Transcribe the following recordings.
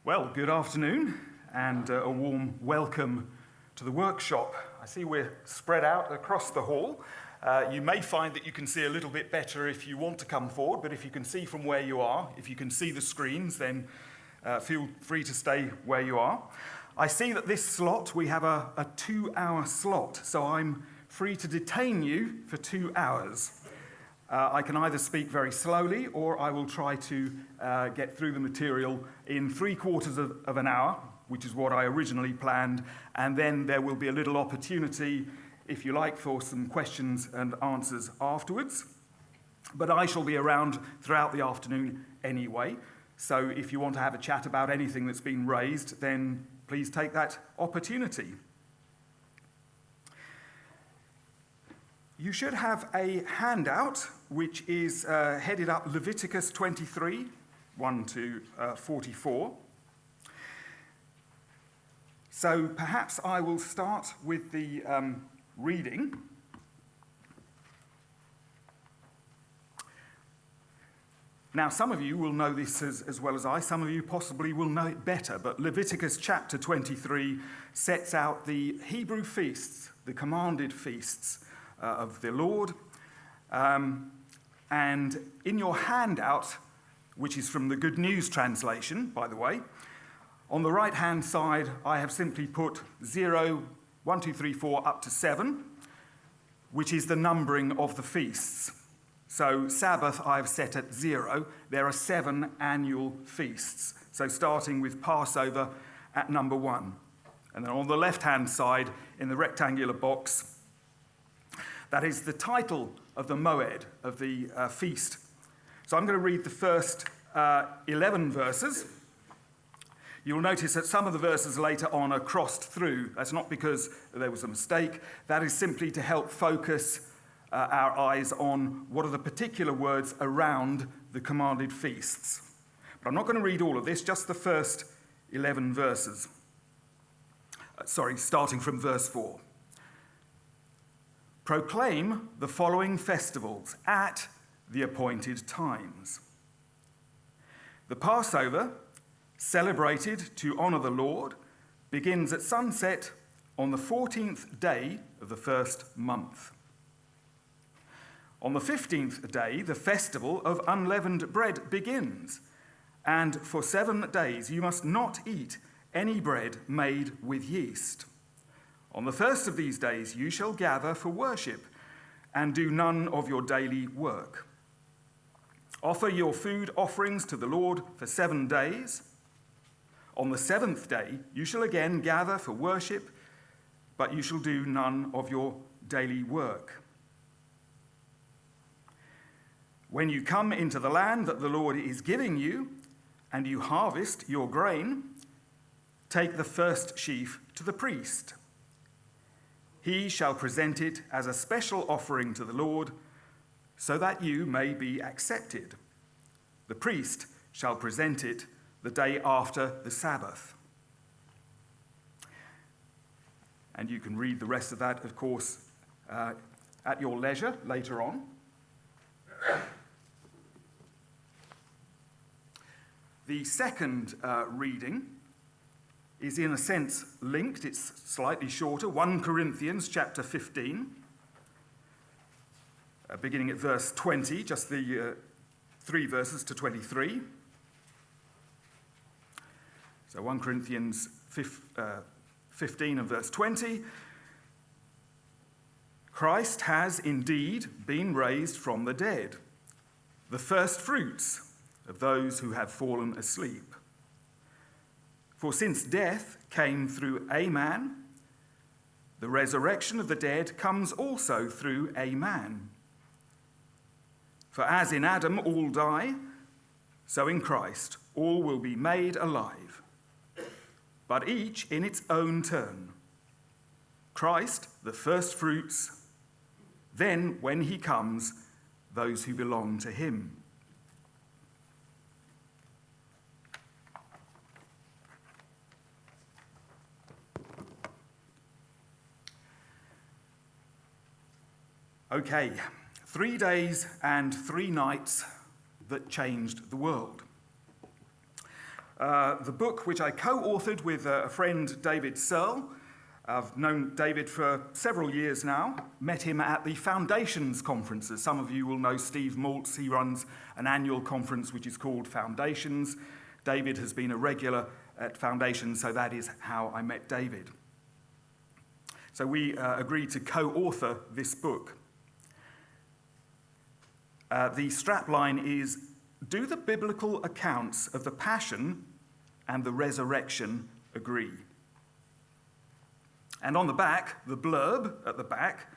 Well, good afternoon and a warm welcome to the workshop. I see we're spread out across the hall. You may find that you can see a little bit better if you want to come forward, but if you can see from where you are, if you can see the screens, then feel free to stay where you are. I see that this slot, we have a 2-hour slot, so I'm free to detain you for 2 hours. I can either speak very slowly or I will try to get through the material in 3/4 of an hour, which is what I originally planned, and then there will be a little opportunity, if you like, for some questions and answers afterwards. But I shall be around throughout the afternoon anyway, so if you want to have a chat about anything that's been raised, then please take that opportunity. You should have a handout which is headed up Leviticus 23, 1 to 44. So perhaps I will start with the reading. Now, some of you will know this as well as I. Some of you possibly will know it better. But Leviticus chapter 23 sets out the Hebrew feasts, the commanded feasts of the Lord. And in your handout, which is from the Good News translation, by the way, on the right-hand side, I have simply put 0, 1, 2, 3, 4, up to 7, which is the numbering of the feasts. So Sabbath I've set at 0. There are 7 annual feasts. So starting with Passover at number 1. And then on the left-hand side, in the rectangular box, that is the title of the moed, of the feast. So I'm going to read the first 11 verses. You'll notice that some of the verses later on are crossed through. That's not because there was a mistake. That is simply to help focus our eyes on what are the particular words around the commanded feasts. But I'm not going to read all of this, just the first 11 verses. Starting from verse 4. Proclaim the following festivals at the appointed times. The Passover, celebrated to honor the Lord, begins at sunset on the 14th day of the first month. On the 15th day, the festival of unleavened bread begins, and for 7 days you must not eat any bread made with yeast. On the first of these days you shall gather for worship and do none of your daily work. Offer your food offerings to the Lord for 7 days. On the 7th day you shall again gather for worship, but you shall do none of your daily work. When you come into the land that the Lord is giving you, and you harvest your grain, take the first sheaf to the priest. He shall present it as a special offering to the Lord, so that you may be accepted. The priest shall present it the day after the Sabbath. And you can read the rest of that, of course, at your leisure later on. The second reading is in a sense linked. It's slightly shorter. 1 Corinthians chapter 15, beginning at verse 20, just the 3 verses to 23. So 1 Corinthians 15 and verse 20. Christ has indeed been raised from the dead, the first fruits of those who have fallen asleep. For since death came through a man, the resurrection of the dead comes also through a man. For as in Adam all die, so in Christ all will be made alive, but each in its own turn. Christ, the first fruits, then when he comes, those who belong to him. Okay, 3 days and 3 nights that changed the world. the book which I co-authored with a friend, David Searle. I've known David for several years now, met him at the Foundations conferences. Some of you will know Steve Maltz. He runs an annual conference which is called Foundations. David has been a regular at Foundations, so that is how I met David. So we agreed to co-author this book. The strapline is, "Do the biblical accounts of the Passion and the Resurrection agree?" And on the back, the blurb at the back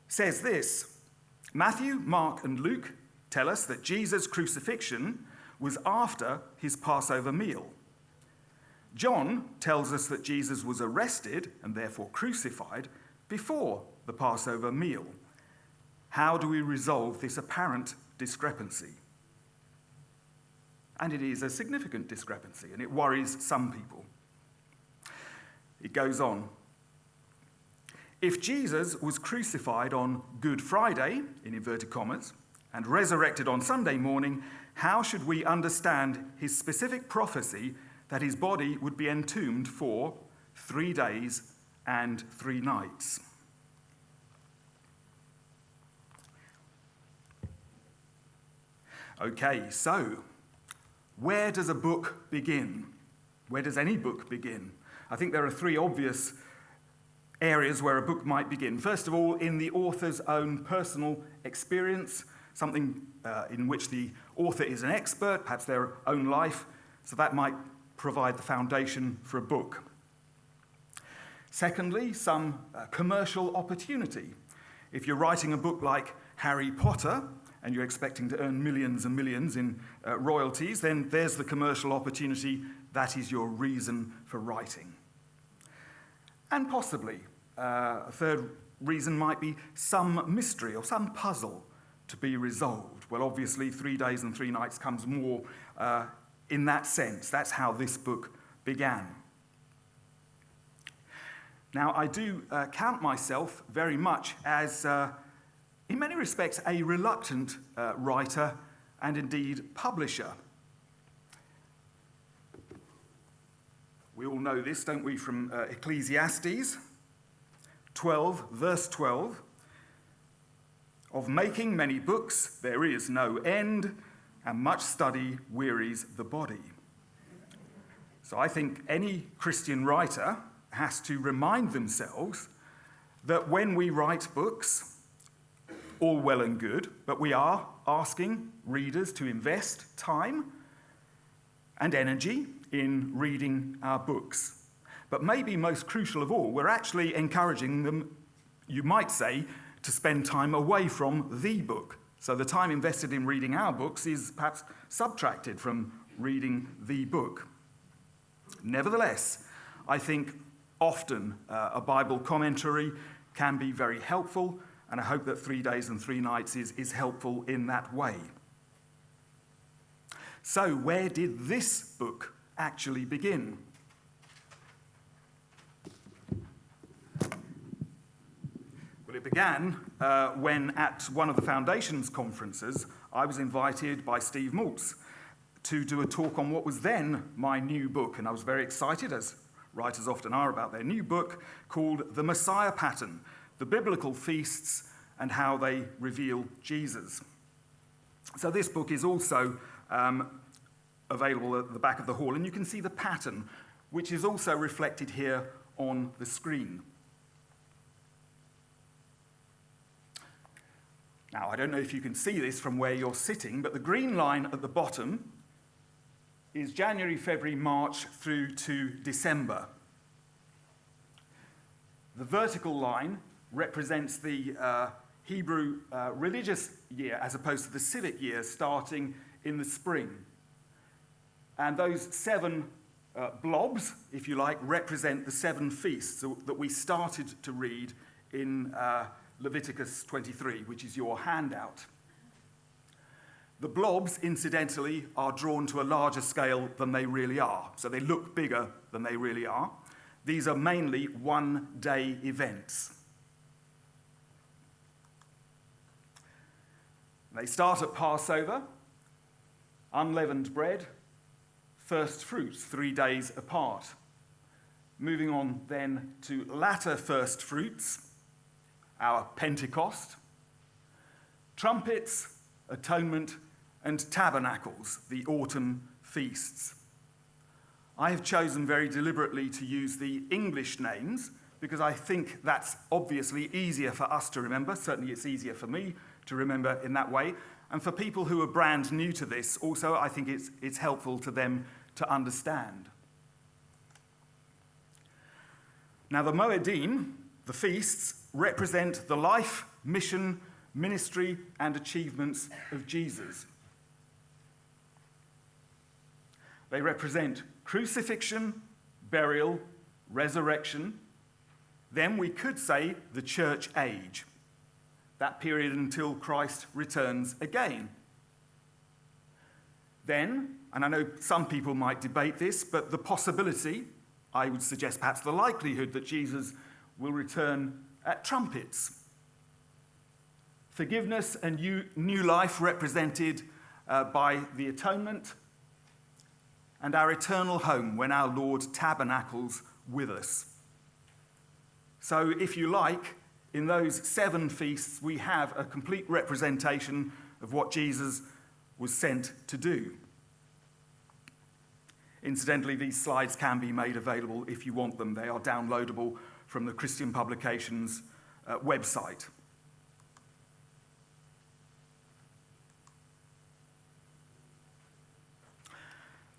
says this: Matthew, Mark, and Luke tell us that Jesus' crucifixion was after his Passover meal. John tells us that Jesus was arrested and therefore crucified before the Passover meal. How do we resolve this apparent discrepancy? And it is a significant discrepancy, and it worries some people. It goes on. If Jesus was crucified on Good Friday, in inverted commas, and resurrected on Sunday morning, how should we understand his specific prophecy that his body would be entombed for 3 days and 3 nights? Okay, so where does a book begin? Where does any book begin? I think there are 3 obvious areas where a book might begin. First of all, in the author's own personal experience, something in which the author is an expert, perhaps their own life, so that might provide the foundation for a book. Secondly, some commercial opportunity. If you're writing a book like Harry Potter, and you're expecting to earn millions and millions in royalties, then there's the commercial opportunity. That is your reason for writing. And possibly, a third reason might be some mystery or some puzzle to be resolved. Well, obviously, 3 days and 3 nights comes more in that sense. That's how this book began. Now, I do count myself very much as in many respects, a reluctant writer and indeed publisher. We all know this, don't we, from Ecclesiastes 12, verse 12. Of making many books there is no end, and much study wearies the body. So I think any Christian writer has to remind themselves that when we write books, all well and good, but we are asking readers to invest time and energy in reading our books. But maybe most crucial of all, we're actually encouraging them, you might say, to spend time away from the book. So the time invested in reading our books is perhaps subtracted from reading the book. Nevertheless, I think often a Bible commentary can be very helpful, and I hope that 3 days and 3 nights is helpful in that way. So, where did this book actually begin? Well, it began when at one of the Foundations conferences, I was invited by Steve Maltz to do a talk on what was then my new book, and I was very excited, as writers often are, about their new book called The Messiah Pattern: The Biblical Feasts and How They Reveal Jesus. So this book is also available at the back of the hall, and you can see the pattern, which is also reflected here on the screen. Now, I don't know if you can see this from where you're sitting, but the green line at the bottom is January, February, March through to December. The vertical line represents the Hebrew religious year as opposed to the civic year starting in the spring. And those 7 blobs, if you like, represent the 7 feasts that we started to read in Leviticus 23, which is your handout. The blobs, incidentally, are drawn to a larger scale than they really are, so they look bigger than they really are. These are mainly one-day events. They start at Passover, unleavened bread, first fruits, 3 days apart. Moving on then to latter first fruits, our Pentecost, trumpets, atonement, and tabernacles, the autumn feasts. I have chosen very deliberately to use the English names because I think that's obviously easier for us to remember. Certainly it's easier for me to remember in that way. And for people who are brand new to this, also I think it's helpful to them to understand. Now the Moedim, the feasts, represent the life, mission, ministry, and achievements of Jesus. They represent crucifixion, burial, resurrection. Then we could say the church age, that period until Christ returns again. Then, and I know some people might debate this, but the possibility, I would suggest perhaps the likelihood that Jesus will return at trumpets. Forgiveness and new life represented by the atonement, and our eternal home when our Lord tabernacles with us. So, if you like, in those 7 feasts, we have a complete representation of what Jesus was sent to do. Incidentally, these slides can be made available if you want them. They are downloadable from the Christian Publications website.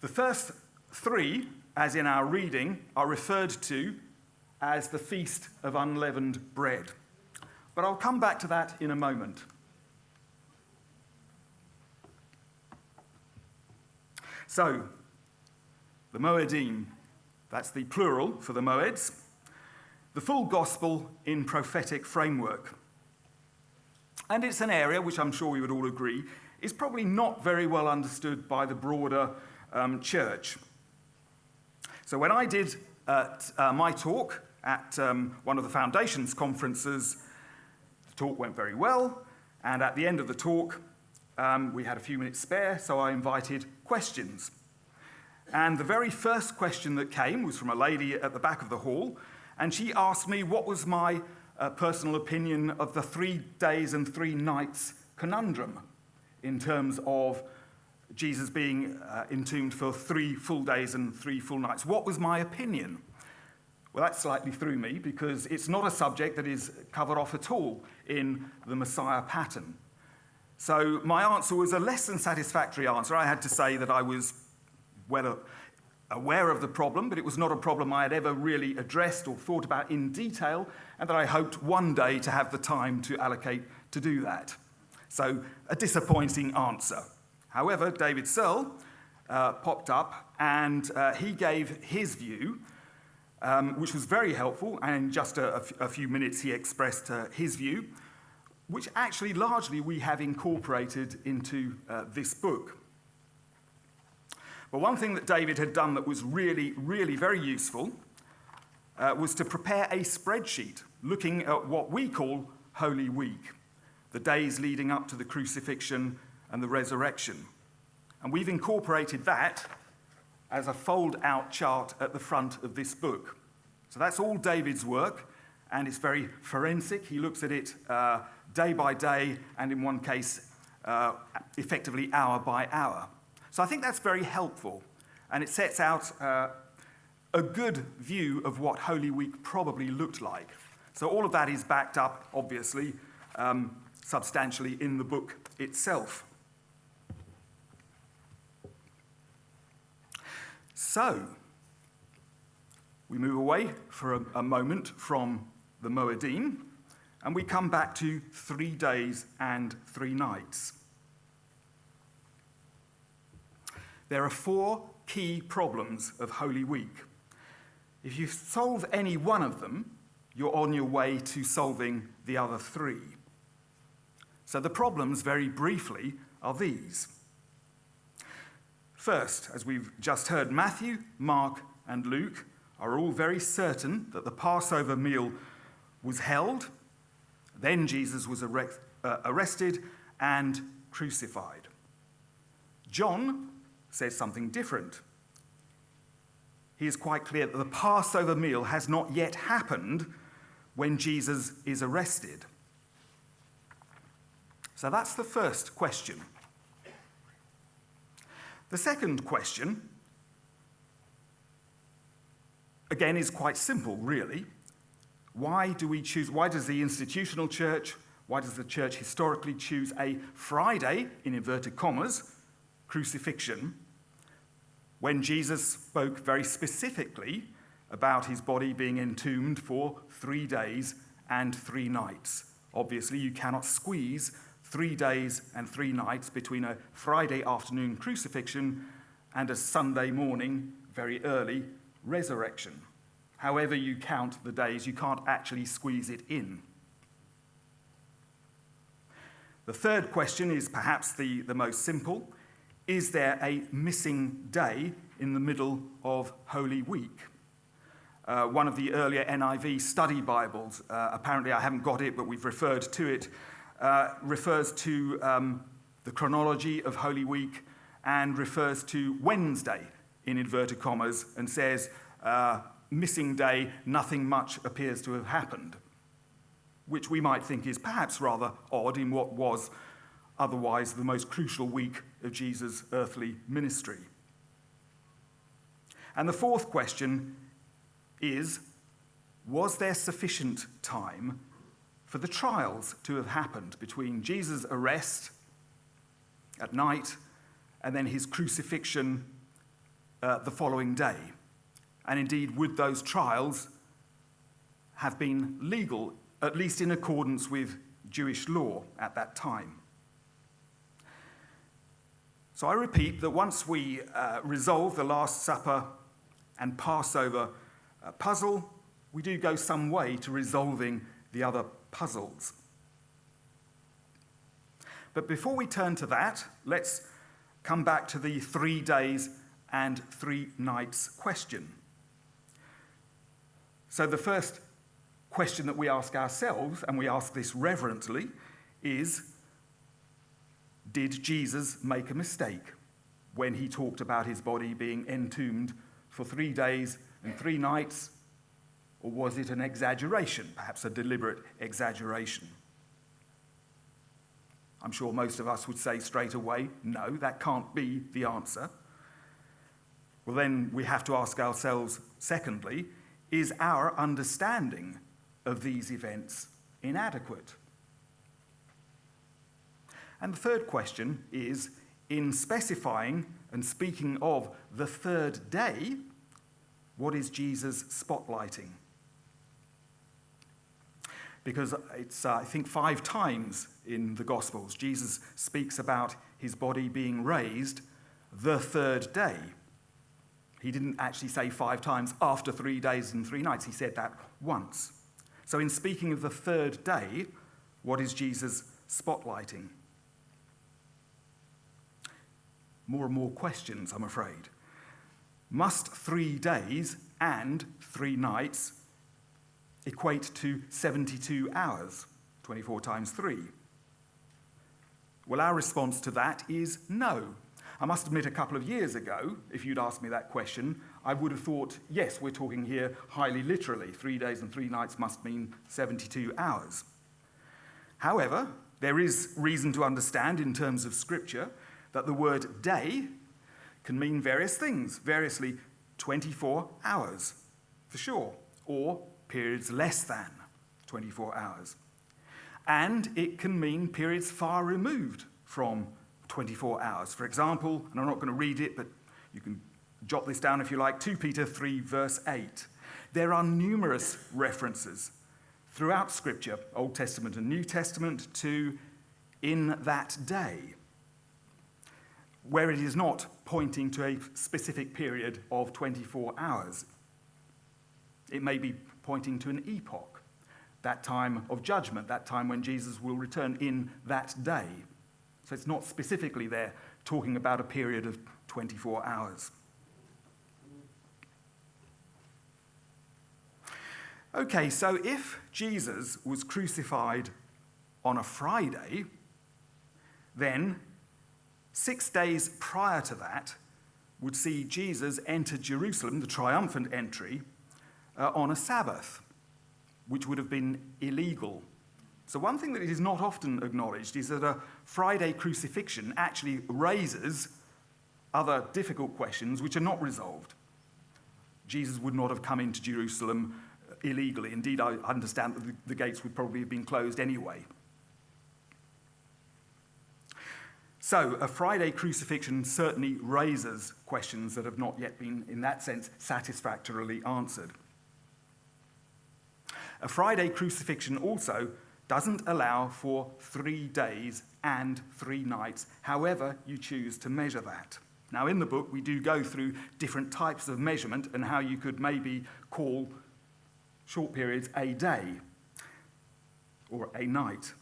The first 3, as in our reading, are referred to as the Feast of Unleavened Bread. But I'll come back to that in a moment. So, the Moedim, that's the plural for the Moeds, the full gospel in prophetic framework. And it's an area which I'm sure we would all agree is probably not very well understood by the broader church. So when I did my talk at one of the Foundations conferences, the talk went very well, and at the end of the talk, we had a few minutes spare, so I invited questions. And the very first question that came was from a lady at the back of the hall, and she asked me what was my personal opinion of the 3 days and 3 nights conundrum in terms of Jesus being entombed for 3 full days and 3 full nights. What was my opinion? Well, that slightly threw me because it's not a subject that is covered off at all in the Messiah pattern. So my answer was a less than satisfactory answer. I had to say that I was well aware of the problem, but it was not a problem I had ever really addressed or thought about in detail, and that I hoped one day to have the time to allocate to do that. So a disappointing answer. However, David Searle popped up, and he gave his view, which was very helpful, and in just a few minutes he expressed his view, which actually largely we have incorporated into this book. But one thing that David had done that was really, really very useful was to prepare a spreadsheet looking at what we call Holy Week, the days leading up to the crucifixion and the resurrection. And we've incorporated that as a fold-out chart at the front of this book. So that's all David's work, and it's very forensic. He looks at it day by day, and in one case, effectively hour by hour. So I think that's very helpful, and it sets out a good view of what Holy Week probably looked like. So all of that is backed up, obviously, substantially in the book itself. So, we move away for a moment from the Moedim, and we come back to 3 days and 3 nights. There are 4 key problems of Holy Week. If you solve any one of them, you're on your way to solving the other 3. So the problems, very briefly, are these. First, as we've just heard, Matthew, Mark, and Luke are all very certain that the Passover meal was held, then Jesus was arrested and crucified. John says something different. he is quite clear that the Passover meal has not yet happened when Jesus is arrested. So that's the first question. The second question, again, is quite simple, really. Why does the institutional church, why does the church historically choose a Friday, in inverted commas, crucifixion, when Jesus spoke very specifically about his body being entombed for 3 days and 3 nights? Obviously, you cannot squeeze 3 days and 3 nights between a Friday afternoon crucifixion and a Sunday morning, very early, resurrection. However you count the days, you can't actually squeeze it in. The third question is perhaps the most simple. Is there a missing day in the middle of Holy Week? One of the earlier NIV study Bibles, apparently I haven't got it, but we've referred to it, refers to the chronology of Holy Week and refers to Wednesday, in inverted commas, and says, missing day, nothing much appears to have happened, which we might think is perhaps rather odd in what was otherwise the most crucial week of Jesus' earthly ministry. And the fourth question is, was there sufficient time for the trials to have happened between Jesus' arrest at night and then his crucifixion the following day? And indeed, would those trials have been legal, at least in accordance with Jewish law at that time? So I repeat that once we resolve the Last Supper and Passover puzzle, we do go some way to resolving the other puzzles. But before we turn to that, let's come back to the 3 days and 3 nights question. So the first question that we ask ourselves, and we ask this reverently, is, did Jesus make a mistake when he talked about his body being entombed for 3 days and 3 nights, or was it an exaggeration, perhaps a deliberate exaggeration? I'm sure most of us would say straight away, no, that can't be the answer. Well, then we have to ask ourselves, secondly, is our understanding of these events inadequate? And the third question is, in specifying and speaking of the third day, what is Jesus spotlighting? Because it's, I think, 5 times in the Gospels, Jesus speaks about his body being raised the third day. He didn't actually say 5 times after 3 days and 3 nights. He said that once. So in speaking of the third day, what is Jesus spotlighting? More and more questions, I'm afraid. Must 3 days and 3 nights equate to 72 hours, 24 times 3? Well, our response to that is no. I must admit, a couple of years ago, if you'd asked me that question, I would have thought, yes, we're talking here highly literally. 3 days and 3 nights must mean 72 hours. However, there is reason to understand in terms of Scripture that the word day can mean various things, variously 24 hours, for sure, or periods less than 24 hours. And it can mean periods far removed from 24 hours. For example, and I'm not going to read it, but you can jot this down if you like, 2 Peter 3, verse 8. There are numerous references throughout Scripture, Old Testament and New Testament, to in that day, where it is not pointing to a specific period of 24 hours. It may be pointing to an epoch, that time of judgment, that time when Jesus will return in that day. So it's not specifically there talking about a period of 24 hours. Okay, so if Jesus was crucified on a Friday, then 6 days prior to that would see Jesus enter Jerusalem, the triumphant entry, on a Sabbath, which would have been illegal. So one thing that is not often acknowledged is that a Friday crucifixion actually raises other difficult questions which are not resolved. Jesus would not have come into Jerusalem illegally. Indeed, I understand that the gates would probably have been closed anyway. So a Friday crucifixion certainly raises questions that have not yet been, in that sense, satisfactorily answered. A Friday crucifixion also doesn't allow for 3 days and 3 nights, however you choose to measure that. Now, in the book, we do go through different types of measurement and how you could maybe call short periods a day or a night.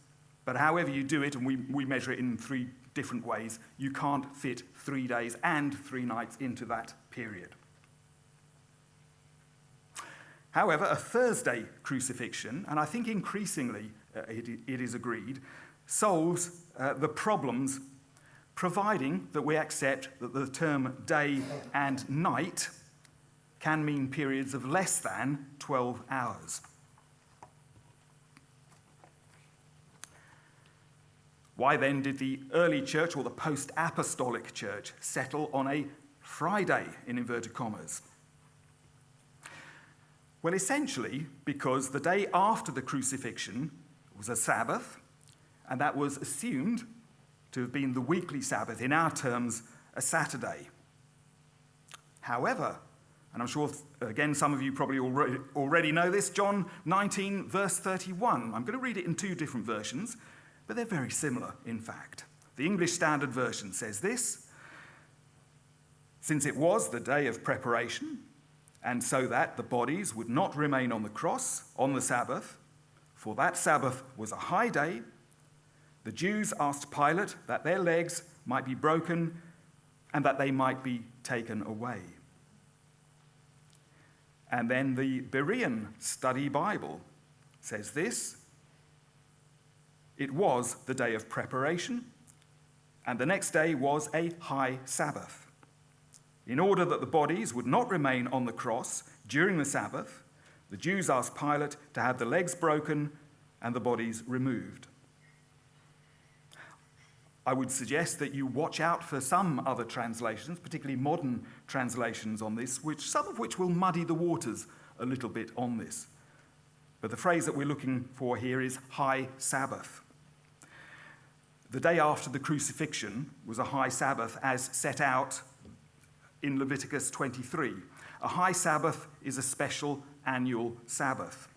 But however you do it, and we measure it in 3 different ways, you can't fit 3 days and 3 nights into that period. However, a Thursday crucifixion, and I think increasingly it is agreed, solves the problems, providing that we accept that the term day and night can mean periods of less than 12 hours. Why then did the early church, or the post-apostolic church, settle on a Friday, in inverted commas? Well, essentially because the day after the crucifixion was a Sabbath, and that was assumed to have been the weekly Sabbath, in our terms, a Saturday. However, and I'm sure, again, some of you probably already know this, John 19, verse 31. I'm going to read it in 2 different versions, but they're very similar, in fact. The English Standard Version says this: "Since it was the day of preparation, and so that the bodies would not remain on the cross on the Sabbath, for that Sabbath was a high day, the Jews asked Pilate that their legs might be broken and that they might be taken away." And then the Berean Study Bible says this: "It was the day of preparation, and the next day was a high Sabbath. In order that the bodies would not remain on the cross during the Sabbath, the Jews asked Pilate to have the legs broken and the bodies removed." I would suggest that you watch out for some other translations, particularly modern translations on this, some of which will muddy the waters a little bit on this. But the phrase that we're looking for here is high Sabbath. The day after the crucifixion was a high Sabbath as set out in Leviticus 23. A high Sabbath is a special annual Sabbath.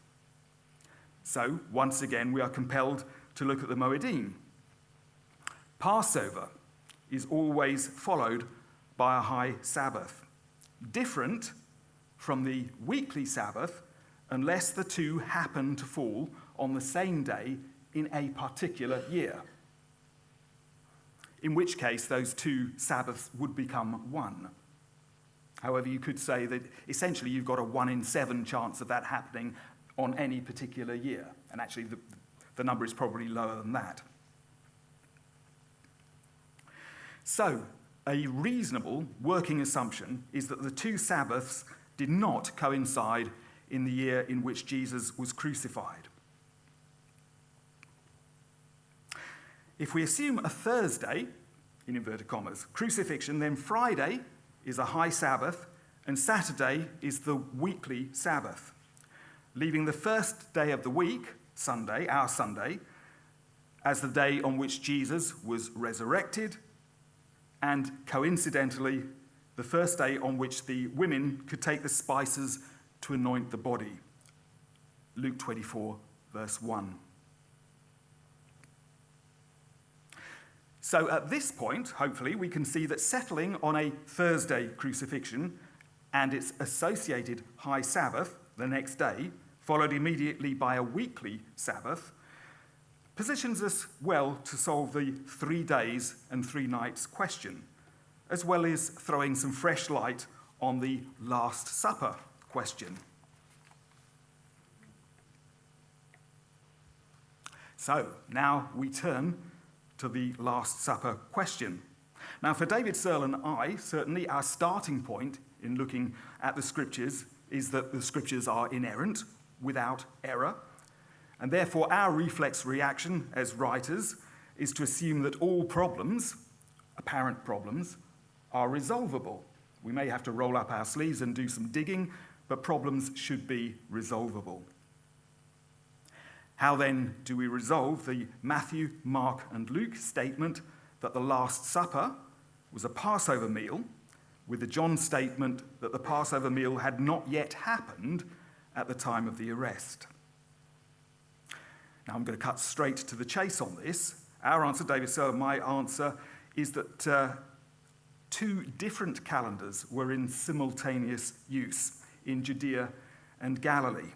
So, once again, we are compelled to look at the Moedim. Passover is always followed by a high Sabbath, different from the weekly Sabbath unless the 2 happen to fall on the same day in a particular year, in which case those 2 Sabbaths would become 1. However, you could say that essentially you've got a 1 in 7 chance of that happening on any particular year, and actually the number is probably lower than that. So, a reasonable working assumption is that the 2 Sabbaths did not coincide in the year in which Jesus was crucified. If we assume a Thursday, in inverted commas, crucifixion, then Friday is a high Sabbath and Saturday is the weekly Sabbath, leaving the first day of the week, Sunday, our Sunday, as the day on which Jesus was resurrected, and coincidentally, the first day on which the women could take the spices to anoint the body. Luke 24, verse 1. So at this point, hopefully, we can see that settling on a Thursday crucifixion and its associated high Sabbath the next day, followed immediately by a weekly Sabbath, positions us well to solve the 3 days and 3 nights question, as well as throwing some fresh light on the Last Supper question. So now we turn to the Last Supper question. Now, for David Searle and I, certainly our starting point in looking at the Scriptures is that the Scriptures are inerrant, without error, and therefore our reflex reaction as writers is to assume that all problems, apparent problems, are resolvable. We may have to roll up our sleeves and do some digging, but problems should be resolvable. How then do we resolve the Matthew, Mark, and Luke statement that the Last Supper was a Passover meal, with the John statement that the Passover meal had not yet happened at the time of the arrest? Now, I'm going to cut straight to the chase on this. Our answer, David Searle, my answer, is that two different calendars were in simultaneous use in Judea and Galilee.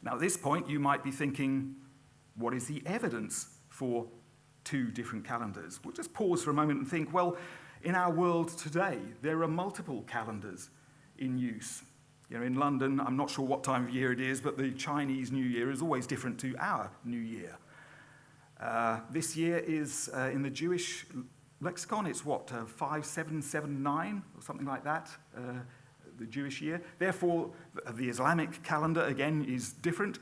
Now, at this point, you might be thinking, what is the evidence for two different calendars? We'll just pause for a moment and think, well, in our world today, there are multiple calendars in use. You know, in London, I'm not sure what time of year it is, but the Chinese New Year is always different to our New Year. This year is, in the Jewish lexicon, it's 5779 or something like that, the Jewish year. Therefore, the Islamic calendar, again, is different.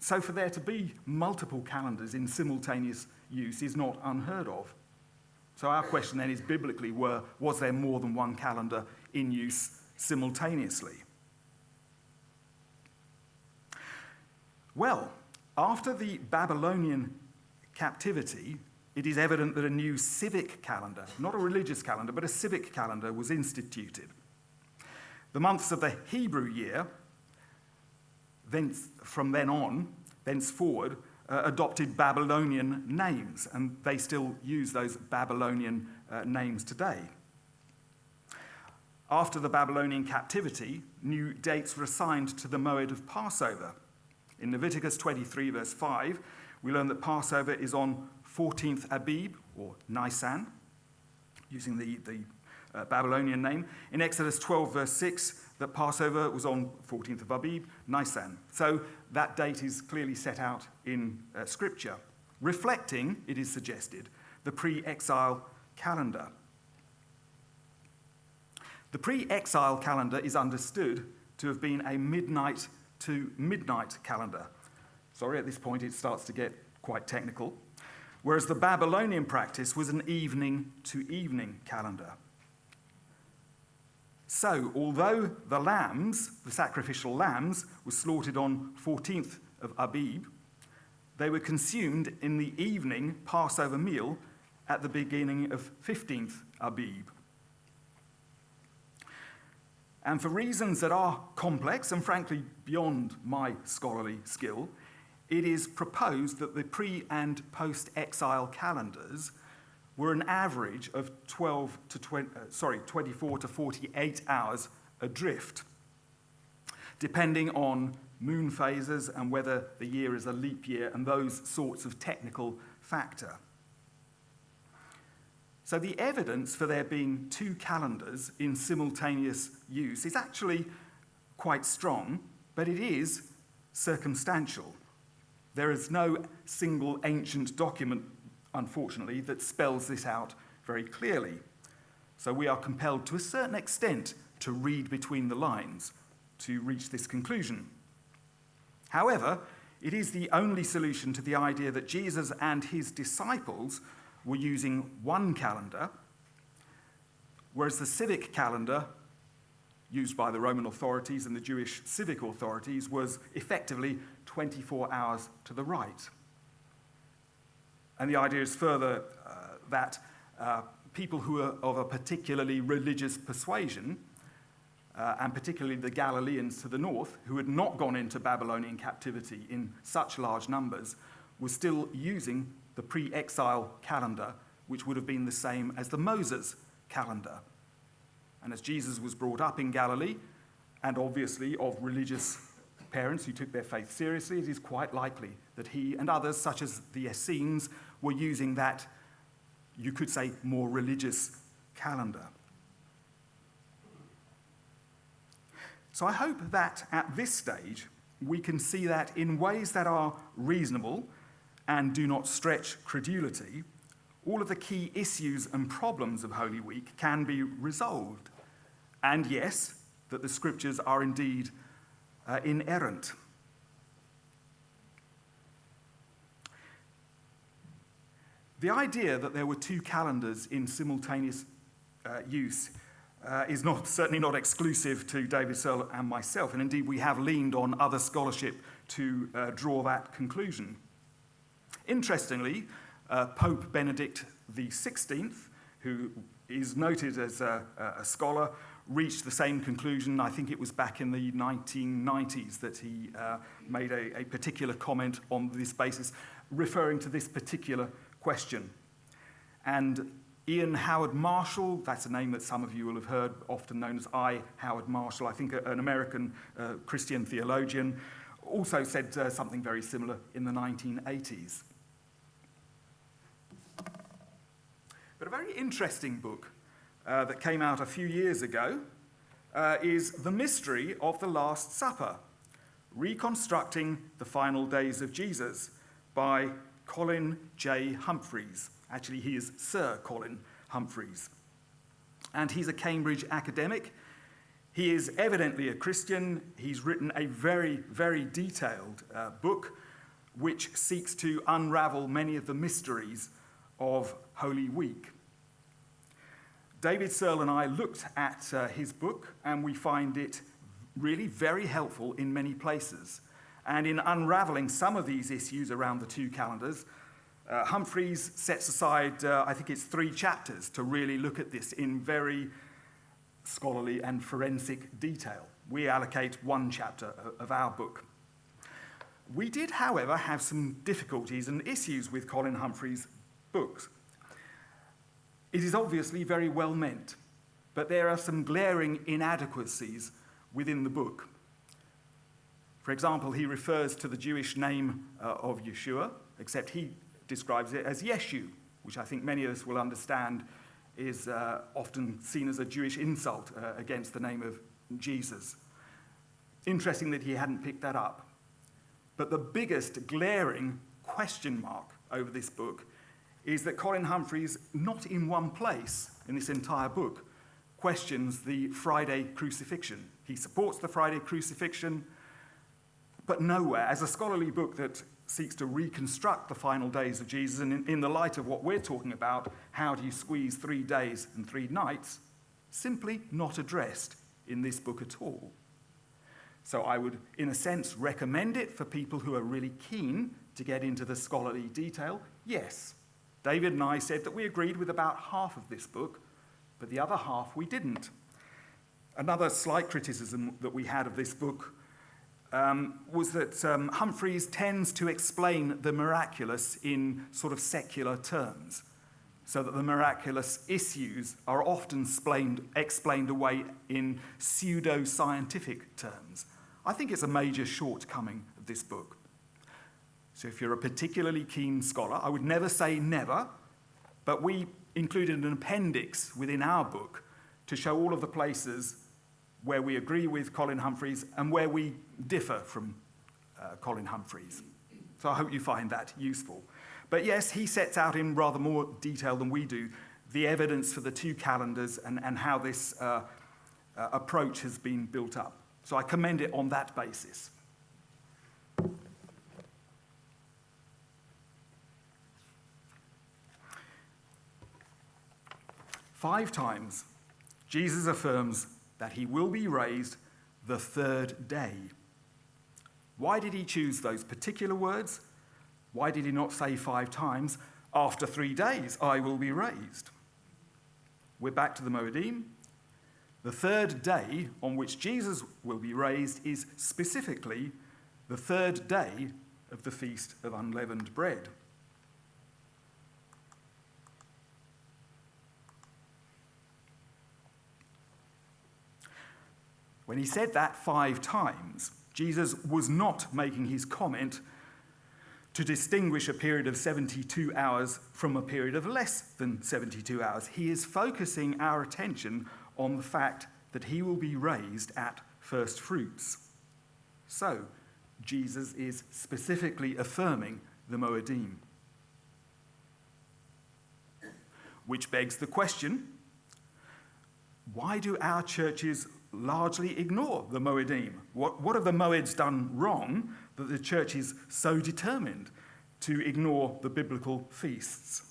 So for there to be multiple calendars in simultaneous use is not unheard of. So our question then is, biblically, was there more than one calendar in use simultaneously? Well, after the Babylonian captivity, it is evident that a new civic calendar, not a religious calendar, but a civic calendar, was instituted. The months of the Hebrew year, thenceforward, adopted Babylonian names, and they still use those Babylonian names today. After the Babylonian captivity, new dates were assigned to the Moed of Passover. In Leviticus 23, verse 5, we learn that Passover is on 14th Abib, or Nisan, using the Babylonian name. In Exodus 12, verse 6, that Passover was on 14th of Abib, Nisan. So that date is clearly set out in Scripture, reflecting, it is suggested, the Pre Exile Calendar. The Pre Exile Calendar is understood to have been a midnight to midnight calendar. Sorry, at this point it starts to get quite technical. Whereas the Babylonian practice was an evening to evening calendar. So, although the lambs, the sacrificial lambs, were slaughtered on 14th of Abib, they were consumed in the evening Passover meal at the beginning of 15th Abib. And for reasons that are complex and frankly beyond my scholarly skill, it is proposed that the pre- and post-exile calendars were an average of 24 to 48 hours adrift, depending on moon phases and whether the year is a leap year and those sorts of technical factor. So the evidence for there being two calendars in simultaneous use is actually quite strong, but it is circumstantial. There is no single ancient document, unfortunately, that spells this out very clearly. So we are compelled to a certain extent to read between the lines to reach this conclusion. However, it is the only solution to the idea that Jesus and his disciples were using one calendar, whereas the civic calendar used by the Roman authorities and the Jewish civic authorities was effectively 24 hours to the right. And the idea is further that people who are of a particularly religious persuasion, and particularly the Galileans to the north, who had not gone into Babylonian captivity in such large numbers, were still using the pre-exile calendar, which would have been the same as the Moses calendar. And as Jesus was brought up in Galilee, and obviously of religious parents who took their faith seriously, it is quite likely that he and others, such as the Essenes, were using that, you could say, more religious calendar. So I hope that at this stage we can see that in ways that are reasonable and do not stretch credulity, all of the key issues and problems of Holy Week can be resolved. And yes, that the scriptures are indeed inerrant. The idea that there were two calendars in simultaneous use is certainly not exclusive to David Searle and myself, and indeed we have leaned on other scholarship to draw that conclusion. Interestingly, Pope Benedict XVI, who is noted as a scholar, reached the same conclusion. I think it was back in the 1990s that he made a particular comment on this basis, referring to this particular question. And Ian Howard Marshall, that's a name that some of you will have heard, often known as I. Howard Marshall, I think an American Christian theologian, also said something very similar in the 1980s. But a very interesting book that came out a few years ago is The Mystery of the Last Supper, Reconstructing the Final Days of Jesus by Colin J. Humphreys. Actually, he is Sir Colin Humphreys. And he's a Cambridge academic. He is evidently a Christian. He's written a very, very detailed book which seeks to unravel many of the mysteries of Holy Week. David Searle and I looked at his book, and we find it really very helpful in many places. And in unraveling some of these issues around the two calendars, Humphreys sets aside, I think it's 3 chapters, to really look at this in very scholarly and forensic detail. We allocate 1 chapter of our book. We did, however, have some difficulties and issues with Colin Humphreys' books. It is obviously very well meant, but there are some glaring inadequacies within the book. For example, he refers to the Jewish name of Yeshua, except he describes it as Yeshu, which I think many of us will understand is often seen as a Jewish insult against the name of Jesus. Interesting that he hadn't picked that up. But the biggest glaring question mark over this book is that Colin Humphreys, not in one place in this entire book, questions the Friday crucifixion. He supports the Friday crucifixion, but nowhere, as a scholarly book that seeks to reconstruct the final days of Jesus, and in the light of what we're talking about, how do you squeeze 3 days and 3 nights, simply not addressed in this book at all. So I would, in a sense, recommend it for people who are really keen to get into the scholarly detail. Yes, David and I said that we agreed with about half of this book, but the other half we didn't. Another slight criticism that we had of this book was that Humphreys tends to explain the miraculous in sort of secular terms, so that the miraculous issues are often explained away in pseudo-scientific terms. I think it's a major shortcoming of this book. So if you're a particularly keen scholar, I would never say never, but we included an appendix within our book to show all of the places where we agree with Colin Humphreys and where we differ from Colin Humphreys. So I hope you find that useful. But yes, he sets out in rather more detail than we do the evidence for the two calendars and how this approach has been built up. So I commend it on that basis. Five times, Jesus affirms that he will be raised the 3rd day. Why did he choose those particular words? Why did he not say 5 times, after 3 days I will be raised? We're back to the Moedim. The 3rd day on which Jesus will be raised is specifically the 3rd day of the Feast of Unleavened Bread. When he said that 5 times, Jesus was not making his comment to distinguish a period of 72 hours from a period of less than 72 hours. He is focusing our attention on the fact that he will be raised at first fruits. So, Jesus is specifically affirming the Moedim. which begs the question, why do our churches largely ignore the Moedim? What have the Moeds done wrong that the church is so determined to ignore the biblical feasts?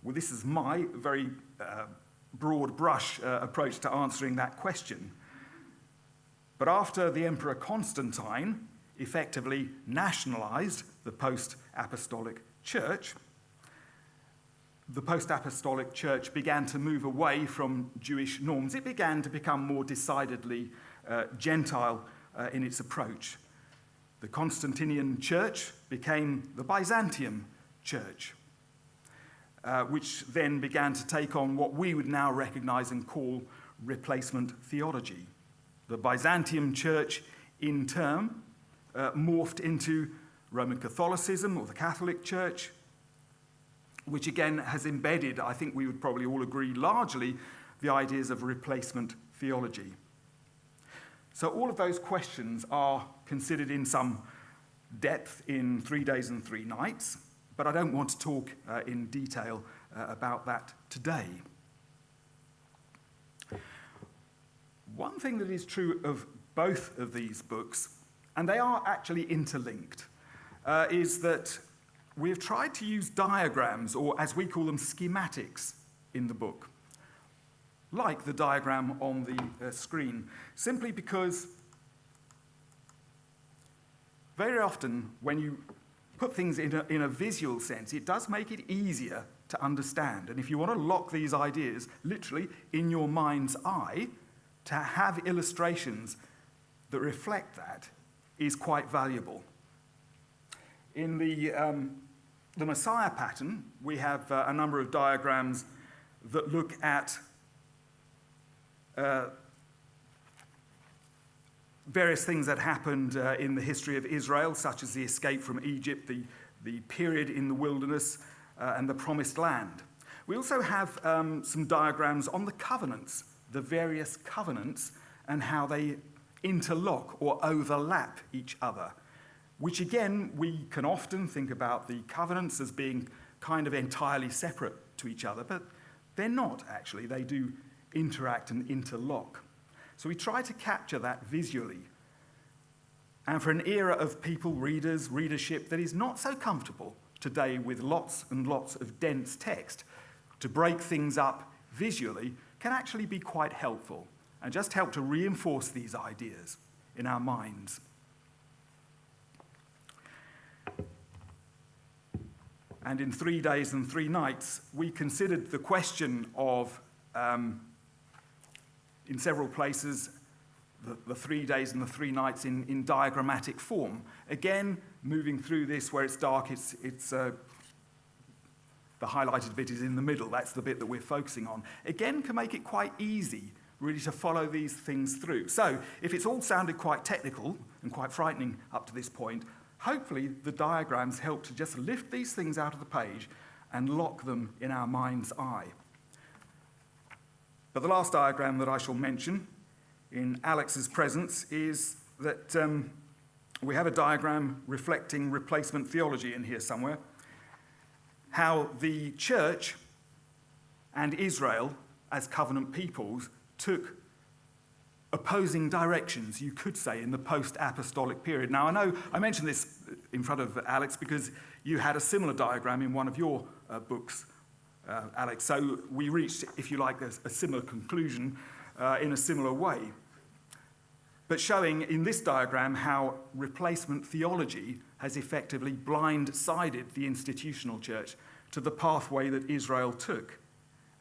Well, this is my very broad brush approach to answering that question. But after the Emperor Constantine effectively nationalized the post-apostolic church, the post-apostolic church began to move away from Jewish norms. It began to become more decidedly Gentile in its approach. The Constantinian church became the Byzantium church, which then began to take on what we would now recognize and call replacement theology. The Byzantium church, in turn, morphed into Roman Catholicism or the Catholic Church, which again has embedded, I think we would probably all agree largely, the ideas of replacement theology. So all of those questions are considered in some depth in 3 Days and 3 Nights, but I don't want to talk in detail about that today. One thing that is true of both of these books, and they are actually interlinked, is that we've tried to use diagrams, or as we call them, schematics, in the book, like the diagram on the screen, simply because very often when you put things in a visual sense, it does make it easier to understand. And if you want to lock these ideas literally in your mind's eye, to have illustrations that reflect that is quite valuable. In the Messiah pattern, we have a number of diagrams that look at various things that happened in the history of Israel, such as the escape from Egypt, the period in the wilderness, and the promised land. We also have some diagrams on the covenants, the various covenants, and how they interlock or overlap each other, which again, we can often think about the covenants as being kind of entirely separate to each other, but they're not actually. They do interact and interlock. So we try to capture that visually. And for an era of people, readership that is not so comfortable today with lots and lots of dense text, to break things up visually can actually be quite helpful and just help to reinforce these ideas in our minds. And in 3 Days and 3 Nights, we considered the question of, in several places, the 3 days and the 3 nights in diagrammatic form. Again, moving through this where it's dark, the highlighted bit is in the middle. That's the bit that we're focusing on. Again, can make it quite easy, really, to follow these things through. So, if it's all sounded quite technical and quite frightening up to this point, hopefully the diagrams help to just lift these things out of the page and lock them in our mind's eye. But the last diagram that I shall mention in Alex's presence is that we have a diagram reflecting replacement theology in here somewhere. How the church and Israel, as covenant peoples, took opposing directions, you could say, in the post-apostolic period. Now, I know I mentioned this in front of Alex because you had a similar diagram in one of your books, Alex. So we reached, if you like, a similar conclusion in a similar way. But showing in this diagram how replacement theology has effectively blindsided the institutional church to the pathway that Israel took.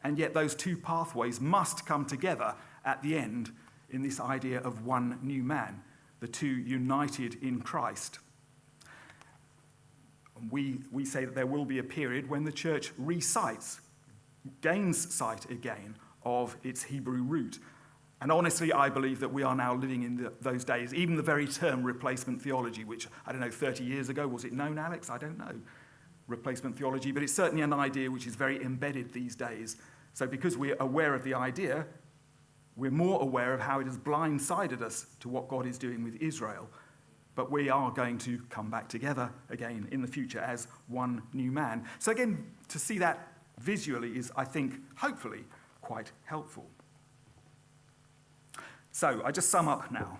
And yet those two pathways must come together at the end in this idea of one new man, the two united in Christ. We say that there will be a period when the church recites, gains sight again of its Hebrew root. And honestly, I believe that we are now living in those days. Even the very term replacement theology, which, 30 years ago, was it known, Alex? I don't know. Replacement theology, but it's certainly an idea which is very embedded these days. So because we're aware of the idea, we're more aware of how it has blindsided us to what God is doing with Israel. but we are going to come back together again in the future as one new man. So again, to see that visually is, I think, hopefully quite helpful. So I just sum up now.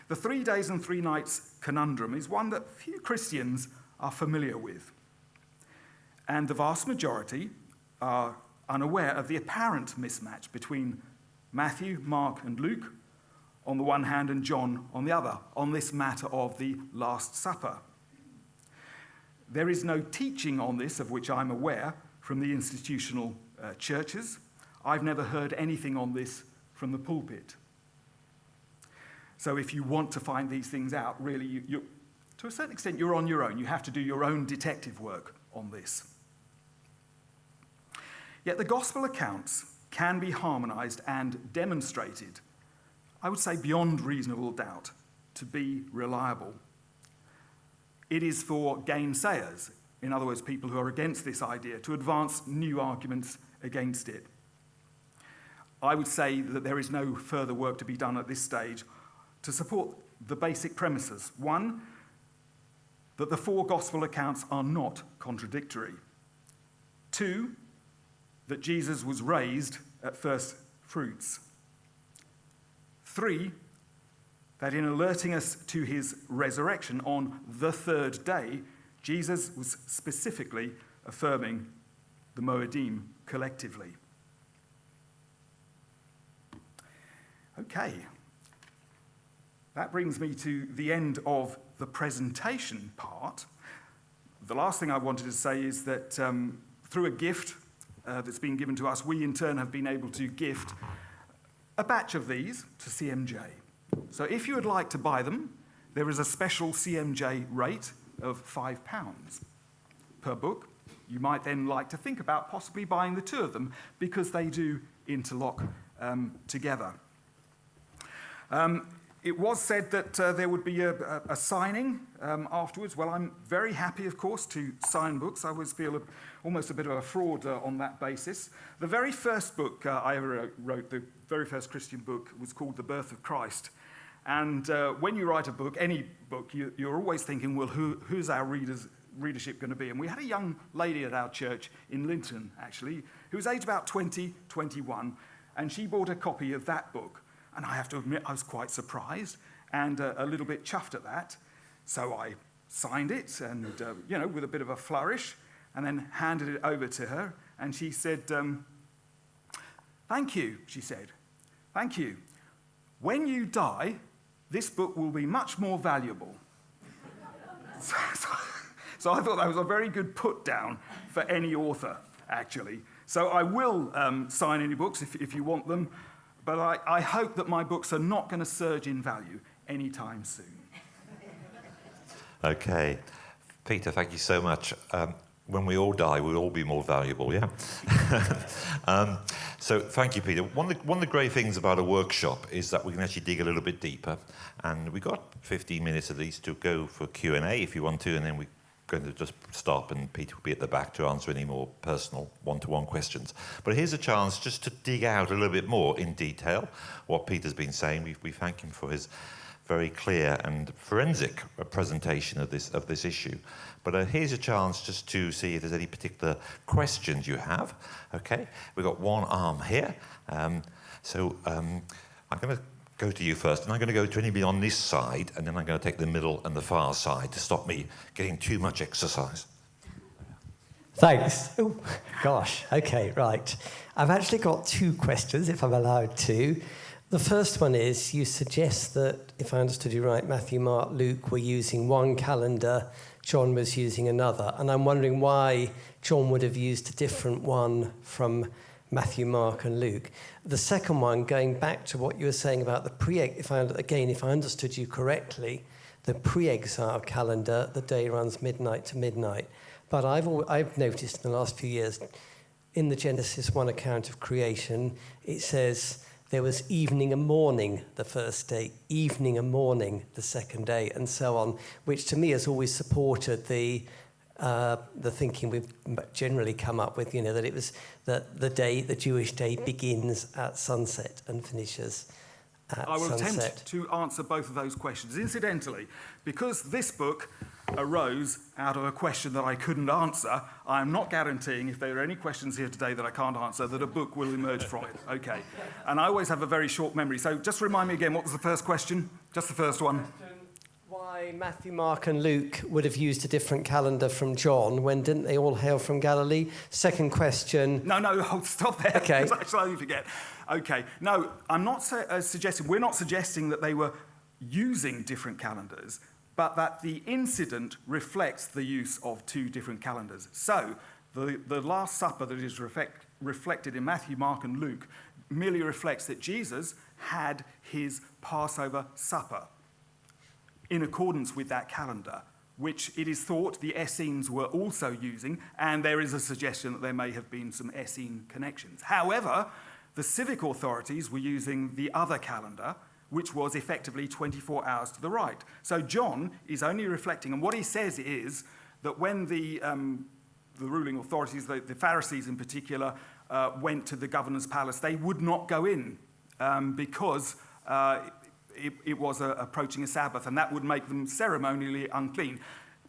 The 3 days and 3 nights conundrum is one that few Christians are familiar with. And the vast majority are unaware of the apparent mismatch between Matthew, Mark, and Luke on the one hand and John on the other, on this matter of the Last Supper. There is no teaching on this of which I'm aware from the institutional churches. I've never heard anything on this from the pulpit. So if you want to find these things out, really, you, to a certain extent, you're on your own. You have to do your own detective work on this. Yet the gospel accounts can be harmonized and demonstrated, I would say beyond reasonable doubt, to be reliable. It is for gainsayers, in other words, people who are against this idea, to advance new arguments against it. I would say that there is no further work to be done at this stage to support the basic premises. One, that the 4 gospel accounts are not contradictory. 2, that Jesus was raised at first fruits. 3, that in alerting us to his resurrection on the 3rd day, Jesus was specifically affirming the Moedim collectively. Okay, that brings me to the end of the presentation part. The last thing I wanted to say is that through a gift that's been given to us, we in turn have been able to gift a batch of these to CMJ. So if you would like to buy them, there is a special CMJ rate of £5 per book. You might then like to think about possibly buying the 2 of them because they do interlock together. It was said that there would be a signing afterwards. Well, I'm very happy, of course, to sign books. I always feel almost a bit of a fraud on that basis. The very first book I ever wrote, the very first Christian book, was called The Birth of Christ. And when you write a book, any book, you're always thinking, well, who's our readership going to be? And we had a young lady at our church in Linton, actually, who was aged about 20, 21, and she bought a copy of that book. And I have to admit, I was quite surprised and a little bit chuffed at that. So I signed it, and with a bit of a flourish, and then handed it over to her. And she said, "Thank you," she said. "Thank you. When you die, this book will be much more valuable." So I thought that was a very good put down for any author, actually. So I will sign any books if you want them. But I hope that my books are not going to surge in value anytime soon. Okay. Peter, thank you so much. When we all die, we'll all be more valuable, yeah? So thank you, Peter. One of the great things about a workshop is that we can actually dig a little bit deeper. And we've got 15 minutes at least to go for Q&A if you want to, and then we're going to just stop and Peter will be at the back to answer any more personal one-to-one questions. But here's a chance just to dig out a little bit more in detail what Peter's been saying. We thank him for his very clear and forensic presentation of this issue. But here's a chance just to see if there's any particular questions you have. Okay, we've got one arm here. I'm going to go to you first, and I'm going to go to anybody on this side, and then I'm going to take the middle and the far side to stop me getting too much exercise. Thanks. Oh, gosh. Okay, right. I've actually got 2 questions, if I'm allowed to. The first one is, you suggest that, if I understood you right, Matthew, Mark, Luke were using one calendar, John was using another. And I'm wondering why John would have used a different one from Matthew, Mark, and Luke. The second one, going back to what you were saying about the if I understood you correctly, the pre-exile calendar, the day runs midnight to midnight. But I've noticed in the last few years, in the Genesis 1 account of creation, it says there was evening and morning the first day, evening and morning the second day, and so on, which to me has always supported the thinking we've generally come up with, that it was that the Jewish day begins at sunset and finishes at I will sunset? attempt to answer both of those questions. Incidentally, because this book arose out of a question that I couldn't answer, I am not guaranteeing, if there are any questions here today that I can't answer, that a book will emerge from it. Okay. And I always have a very short memory. So just remind me again, what was the first question? Just the first one. Why Matthew, Mark and Luke would have used a different calendar from John when didn't they all hail from Galilee? Second question. No, hold, stop there. Okay. Because I slowly forget. Okay. No, I'm not we're not suggesting that they were using different calendars, but that the incident reflects the use of two different calendars. So the Last Supper that is reflected in Matthew, Mark and Luke merely reflects that Jesus had his Passover supper in accordance with that calendar, which it is thought the Essenes were also using, and there is a suggestion that there may have been some Essene connections. However, the civic authorities were using the other calendar, which was effectively 24 hours to the right. So John is only reflecting, and what he says is that when the ruling authorities, the Pharisees in particular, went to the governor's palace, they would not go in because it was approaching a Sabbath, and that would make them ceremonially unclean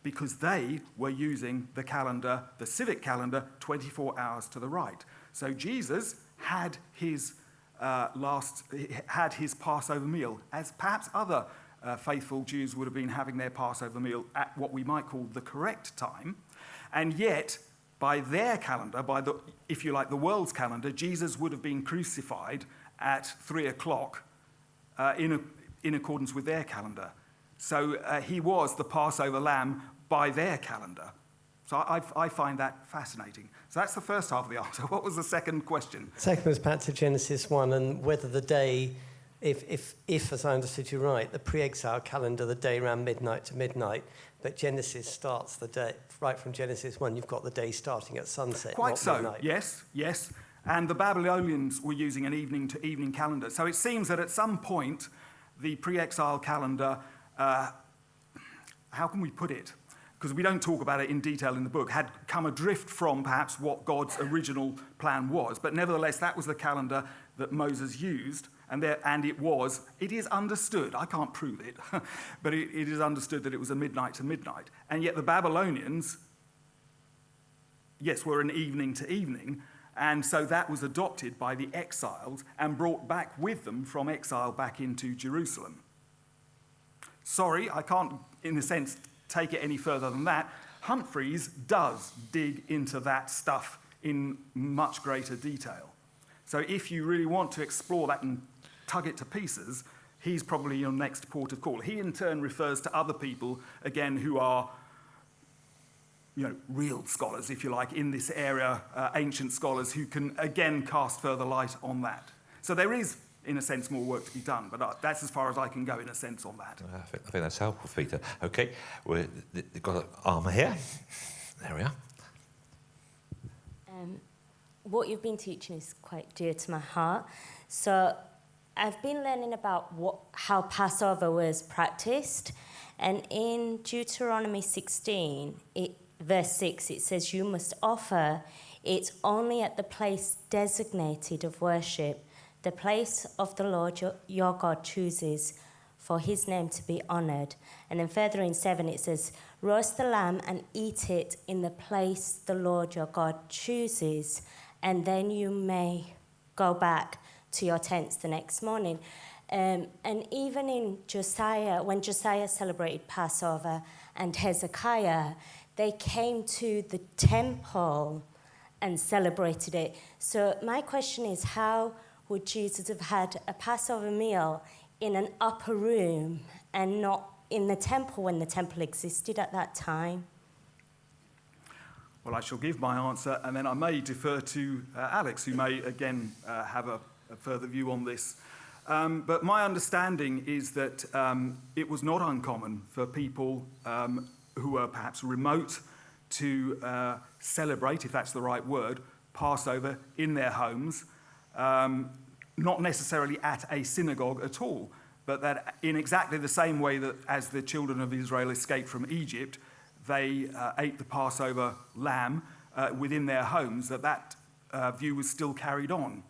because they were using the calendar, the civic calendar, 24 hours to the right. So Jesus had his Passover meal, as perhaps other faithful Jews would have been having their Passover meal at what we might call the correct time, and yet by their calendar, by the, if you like, the world's calendar, Jesus would have been crucified at 3 o'clock in accordance with their calendar. So he was the Passover lamb by their calendar. So I find that fascinating. So that's the first half of the answer. What was the second question? Second was back to Genesis 1 and whether the day, if as I understood you right, the pre-exile calendar, the day ran midnight to midnight, but Genesis starts the day, right from Genesis 1, you've got the day starting at sunset, Quite not so, midnight. yes. And the Babylonians were using an evening to evening calendar. So it seems that at some point, the pre-exile calendar, how can we put it? Because we don't talk about it in detail in the book, had come adrift from perhaps what God's original plan was. But nevertheless, that was the calendar that Moses used, and it is understood, I can't prove it, but it is understood that it was a midnight to midnight. And yet the Babylonians, yes, were an evening to evening, and so that was adopted by the exiles and brought back with them from exile back into Jerusalem. Sorry, I can't, in a sense, take it any further than that. Humphreys does dig into that stuff in much greater detail. So if you really want to explore that and tug it to pieces, he's probably your next port of call. He in turn refers to other people, again, who are real scholars, if you like, in this area, ancient scholars who can, again, cast further light on that. So there is, in a sense, more work to be done, but that's as far as I can go, in a sense, on that. I think that's helpful, Peter. Okay, they've got an armour here. There we are. What you've been teaching is quite dear to my heart. So I've been learning about how Passover was practiced, and in Deuteronomy 16, verse 6, it says, "You must offer it only at the place designated of worship, the place of the Lord your God chooses for his name to be honoured." And then further in 7, it says, "Roast the lamb and eat it in the place the Lord your God chooses, and then you may go back to your tents the next morning." And even in Josiah, when Josiah celebrated Passover and Hezekiah, they came to the temple and celebrated it. So my question is, how would Jesus have had a Passover meal in an upper room and not in the temple when the temple existed at that time? Well, I shall give my answer, and then I may defer to Alex, who may, again, have a further view on this. But my understanding is that it was not uncommon for people who were perhaps remote to celebrate, if that's the right word, Passover in their homes, not necessarily at a synagogue at all, but that in exactly the same way that as the children of Israel escaped from Egypt, they ate the Passover lamb within their homes, that view was still carried on.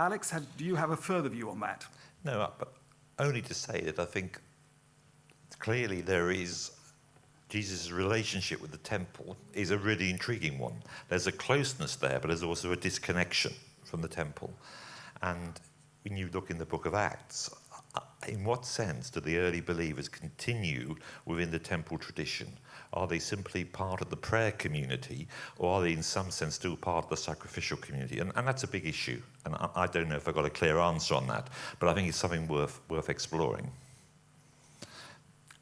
Alex, do you have a further view on that? No, but only to say that I think clearly there is Jesus' relationship with the temple is a really intriguing one. There's a closeness there, but there's also a disconnection from the temple. And when you look in the book of Acts, in what sense do the early believers continue within the temple tradition? Are they simply part of the prayer community, or are they in some sense still part of the sacrificial community? And that's a big issue. And I don't know if I've got a clear answer on that, but I think it's something worth exploring.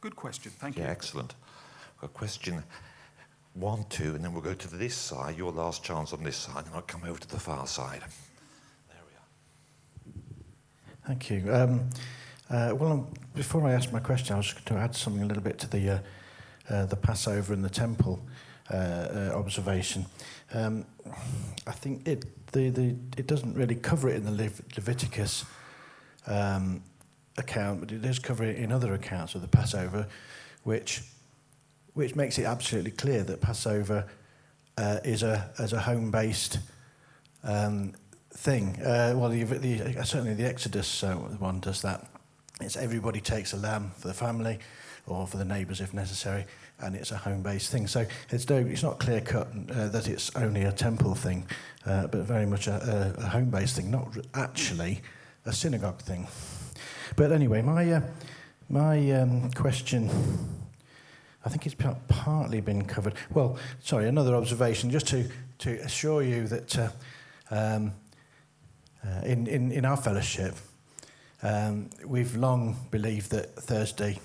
Good question, thank you. Yeah, excellent. Got question 1, 2, and then we'll go to this side, your last chance on this side, and I'll come over to the far side. There we are. Thank you. Well, before I ask my question, I was going to add something a little bit to the Passover and the temple observation. I think it doesn't really cover it in the Leviticus account, but it does cover it in other accounts of the Passover, which makes it absolutely clear that Passover is a home-based thing. Well, certainly the Exodus one does that. It's everybody takes a lamb for the family or for the neighbours if necessary, and it's a home-based thing. So it's not clear-cut that it's only a temple thing, but very much a home-based thing, not actually a synagogue thing. But anyway, my question, I think it's partly been covered. Well, sorry, another observation, just to assure you that in our fellowship, we've long believed that Thursday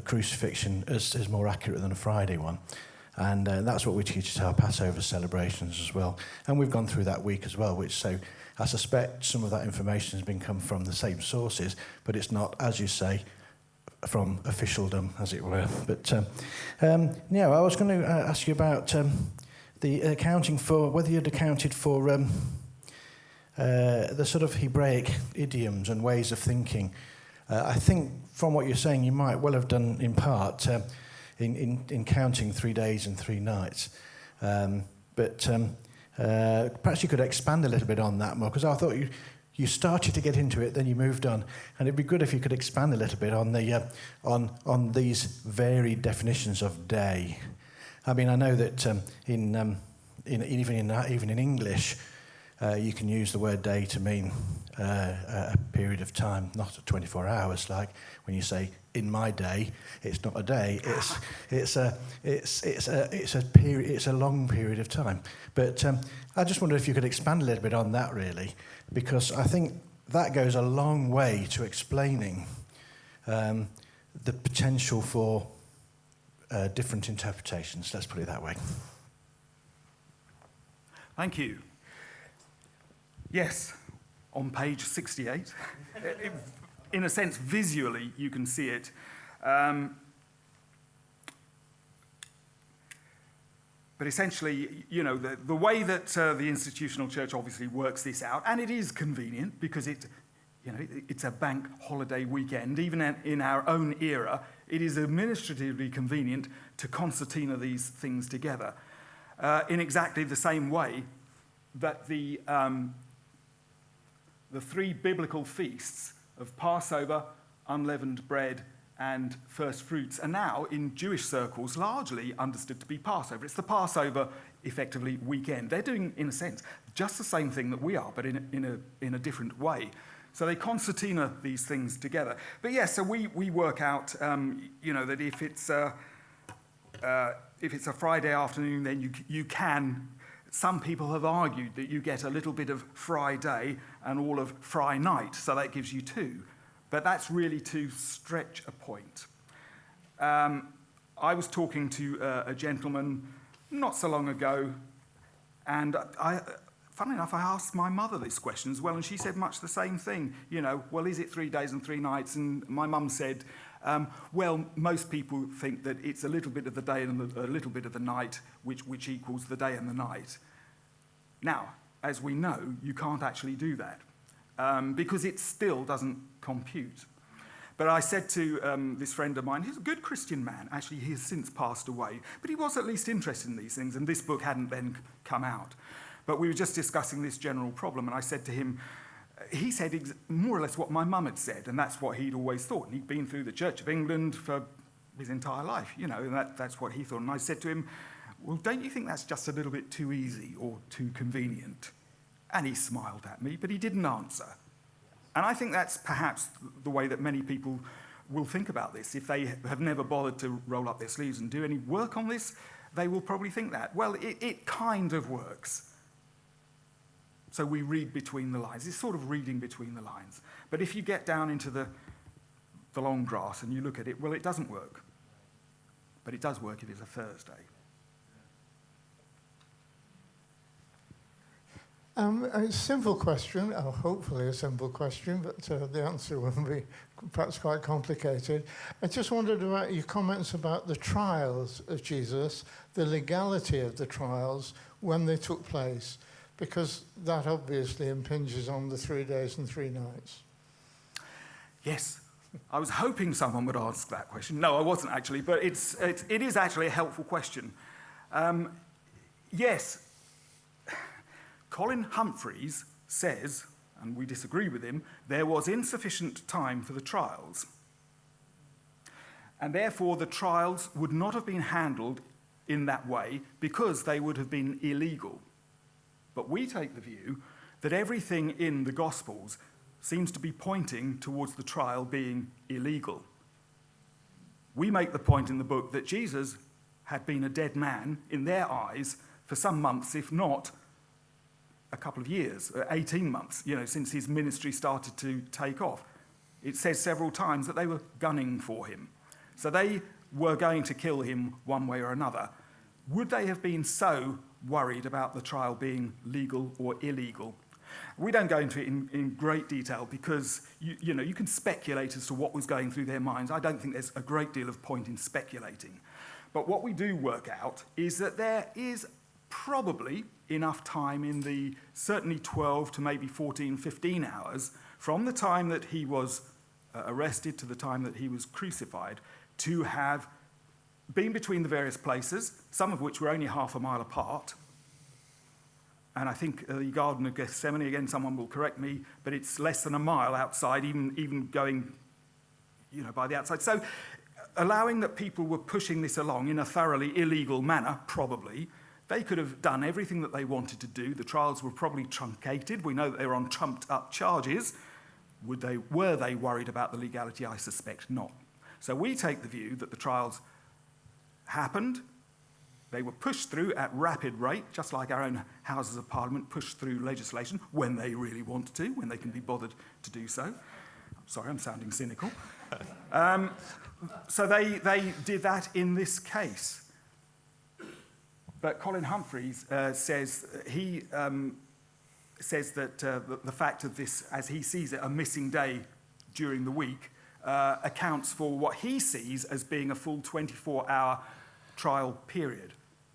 crucifixion is more accurate than a Friday one. And that's what we teach at our Passover celebrations as well. And we've gone through that week as well, so I suspect some of that information has been come from the same sources, but it's not, as you say, from officialdom, as it were. But yeah, I was going to ask you about the accounting for, whether you'd accounted for the sort of Hebraic idioms and ways of thinking. I think from what you're saying, you might well have done in part in counting 3 days and 3 nights. But perhaps you could expand a little bit on that more, because I thought you started to get into it, then you moved on, and it'd be good if you could expand a little bit on the on these varied definitions of day. I mean, I know that even in English, you can use the word day to mean a period of time, not 24 hours. Like when you say "in my day," it's not a day; it's a period. It's a long period of time. But I just wondered if you could expand a little bit on that, really, because I think that goes a long way to explaining the potential for different interpretations. Let's put it that way. Thank you. Yes, on page 68, in a sense, visually, you can see it. But essentially, you know, the way that the institutional church obviously works this out, and it is convenient because it's a bank holiday weekend. Even in our own era, it is administratively convenient to concertina these things together in exactly the same way that the 3 biblical feasts of Passover, unleavened bread, and first fruits are now, in Jewish circles, largely understood to be Passover. It's the Passover, effectively, weekend. They're doing, in a sense, just the same thing that we are, but in a different way. So they concertina these things together. But yes, so we work out, that if it's a Friday afternoon, then you can. Some people have argued that you get a little bit of Friday and all of Friday night, so that gives you 2. But that's really to stretch a point. I was talking to a gentleman not so long ago, and funnily enough, I asked my mother this question as well, and she said much the same thing. Well, is it 3 days and 3 nights? And my mum said, well, most people think that it's a little bit of the day and a little bit of the night, which equals the day and the night. Now, as we know, you can't actually do that because it still doesn't compute. But I said to this friend of mine, he's a good Christian man. Actually, he has since passed away, but he was at least interested in these things, and this book hadn't then come out. But we were just discussing this general problem, and I said to him, he said more or less what my mum had said, and that's what he'd always thought. And he'd been through the Church of England for his entire life, you know, and that's what he thought. And I said to him, well, don't you think that's just a little bit too easy or too convenient? And he smiled at me, but he didn't answer. And I think that's perhaps the way that many people will think about this. If they have never bothered to roll up their sleeves and do any work on this, they will probably think that. Well, it kind of works. So we read between the lines. It's sort of reading between the lines. But if you get down into the long grass and you look at it, well, it doesn't work. But it does work if it's a Thursday. A simple question, or hopefully a simple question, but the answer will be perhaps quite complicated. I just wondered about your comments about the trials of Jesus, the legality of the trials when they took place, because that obviously impinges on the 3 days and 3 nights. Yes. I was hoping someone would ask that question. No, I wasn't actually, but it is actually a helpful question. Yes. Colin Humphreys says, and we disagree with him, there was insufficient time for the trials. And therefore the trials would not have been handled in that way because they would have been illegal. But we take the view that everything in the Gospels seems to be pointing towards the trial being illegal. We make the point in the book that Jesus had been a dead man in their eyes for some months, if not a couple of years, 18 months, since his ministry started to take off. It says several times that they were gunning for him. So they were going to kill him one way or another. Would they have been so worried about the trial being legal or illegal? We don't go into it in great detail because you can speculate as to what was going through their minds. I don't think there's a great deal of point in speculating. But what we do work out is that there is probably enough time in the certainly 12 to maybe 14, 15 hours from the time that he was arrested to the time that he was crucified to have been between the various places, some of which were only half a mile apart. And I think the Garden of Gethsemane, again, someone will correct me, but it's less than a mile outside, even going, by the outside. So allowing that people were pushing this along in a thoroughly illegal manner, probably, they could have done everything that they wanted to do. The trials were probably truncated. We know that they were on trumped-up charges. Were they worried about the legality? I suspect not. So we take the view that the trials happened. They were pushed through at rapid rate, just like our own Houses of Parliament push through legislation when they really want to, when they can be bothered to do so. Sorry, I'm sounding cynical. So they did that in this case. But Colin Humphreys says that the fact of this, as he sees it, a missing day during the week, accounts for what he sees as being a full 24-hour trial period.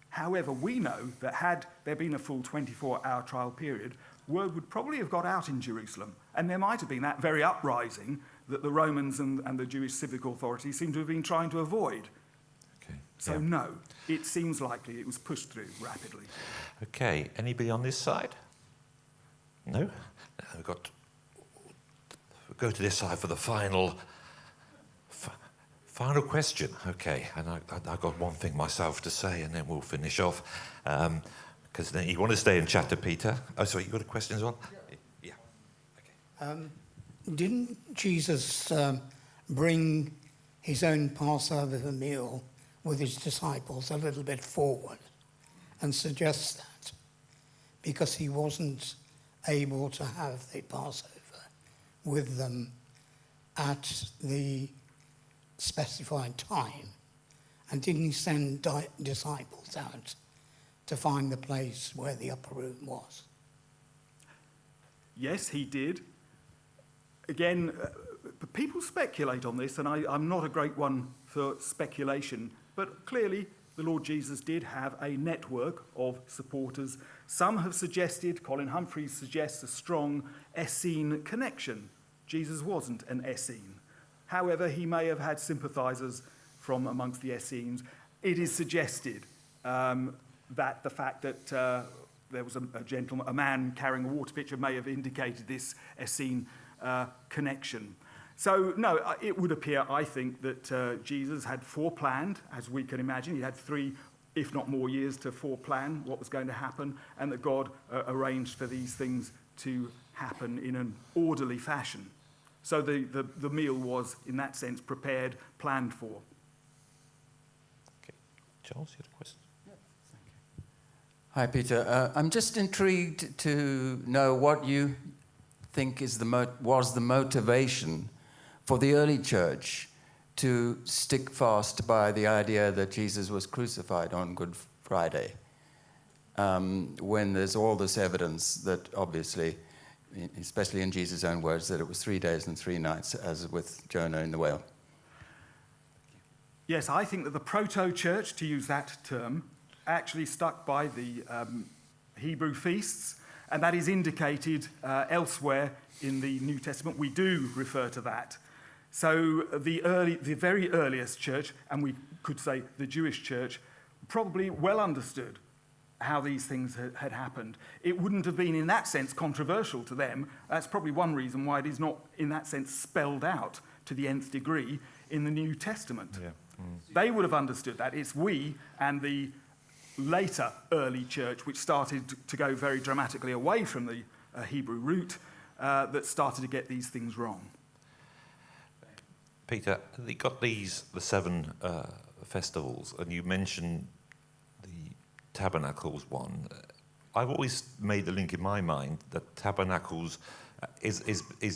However, we know that had there been a full 24-hour trial period, word would probably have got out in Jerusalem, and there might have been that very uprising that the Romans and the Jewish civic authorities seem to have been trying to avoid. So no, it seems likely it was pushed through rapidly. Okay, anybody on this side? No? We'll go to this side for the final question. Okay, and I've got one thing myself to say, and then we'll finish off. Because you want to stay in chapter, Peter. Oh, sorry, you got a question as well? Yeah. Okay. Didn't Jesus bring his own Passover meal with his disciples a little bit forward and suggest that because he wasn't able to have the Passover with them at the specified time? And didn't he send disciples out to find the place where the upper room was? Yes, he did. Again, people speculate on this, and I'm not a great one for speculation, but clearly the Lord Jesus did have a network of supporters. Some have suggested, Colin Humphreys suggests, a strong Essene connection. Jesus wasn't an Essene. However, he may have had sympathisers from amongst the Essenes. It is suggested that the fact that there was a man carrying a water pitcher may have indicated this Essene connection. So, no, it would appear, I think, that Jesus had foreplanned, as we can imagine. He had 3, if not more, years to foreplan what was going to happen, and that God arranged for these things to happen in an orderly fashion. So the meal was, in that sense, prepared, planned for. Okay. Charles, you had a question? Hi, Peter. I'm just intrigued to know what you think is was the motivation for the early church to stick fast by the idea that Jesus was crucified on Good Friday, when there's all this evidence that obviously, especially in Jesus' own words, that it was 3 days and 3 nights, as with Jonah in the whale. Yes, I think that the proto-church, to use that term, actually stuck by the Hebrew feasts, and that is indicated elsewhere in the New Testament. We do refer to that. So the very earliest church, and we could say the Jewish church, probably well understood how these things had happened. It wouldn't have been, in that sense, controversial to them. That's probably one reason why it is not, in that sense, spelled out to the nth degree in the New Testament. Yeah. They would have understood that. It's we and the later early church, which started to go very dramatically away from the Hebrew root, that started to get these things wrong. Peter, you got the 7 festivals, and you mentioned the Tabernacles one. I've always made the link in my mind that Tabernacles is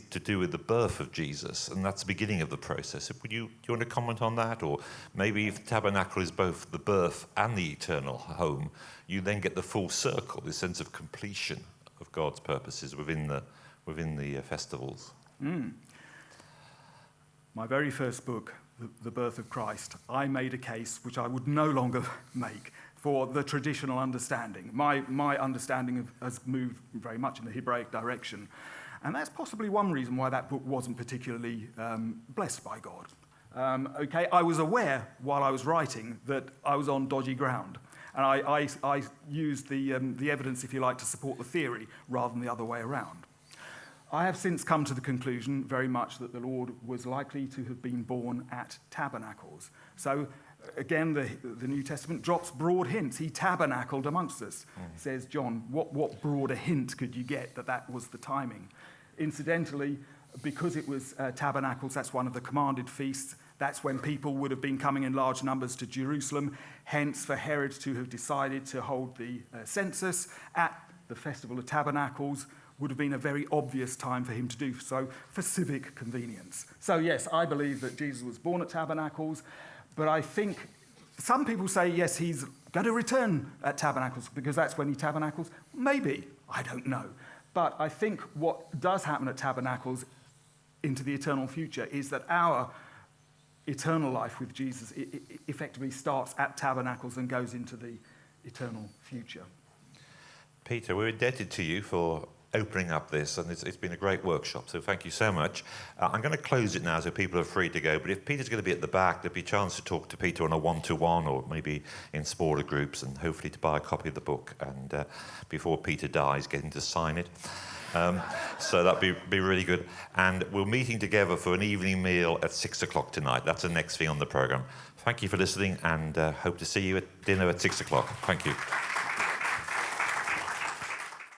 to do with the birth of Jesus, and that's the beginning of the process. Do you want to comment on that? Or maybe if Tabernacle is both the birth and the eternal home, you then get the full circle, the sense of completion of God's purposes within the festivals. My very first book, The Birth of Christ, I made a case which I would no longer make for the traditional understanding. My understanding has moved very much in the Hebraic direction. And that's possibly one reason why that book wasn't particularly blessed by God. I was aware while I was writing that I was on dodgy ground. And I used the evidence, if you like, to support the theory rather than the other way around. I have since come to the conclusion very much that the Lord was likely to have been born at tabernacles. So, again, the New Testament drops broad hints. He tabernacled amongst us, says John. What broader hint could you get that was the timing? Incidentally, because it was tabernacles, that's one of the commanded feasts. That's when people would have been coming in large numbers to Jerusalem. Hence, for Herod to have decided to hold the census at the Festival of Tabernacles would have been a very obvious time for him to do so for civic convenience. So yes, I believe that Jesus was born at Tabernacles, but I think some people say, yes, he's going to return at Tabernacles because that's when he tabernacles. Maybe, I don't know. But I think what does happen at Tabernacles into the eternal future is that our eternal life with Jesus effectively starts at Tabernacles and goes into the eternal future. Peter, we're indebted to you for opening up this, and it's been a great workshop, so thank you so much. I'm going to close it now so people are free to go, but if Peter's going to be at the back, there'll be a chance to talk to Peter on a one-to-one or maybe in smaller groups, and hopefully to buy a copy of the book, and before Peter dies, get him to sign it. So that'd be really good. And we're meeting together for an evening meal at 6 o'clock tonight. That's the next thing on the programme. Thank you for listening, and hope to see you at dinner at 6 o'clock. Thank you.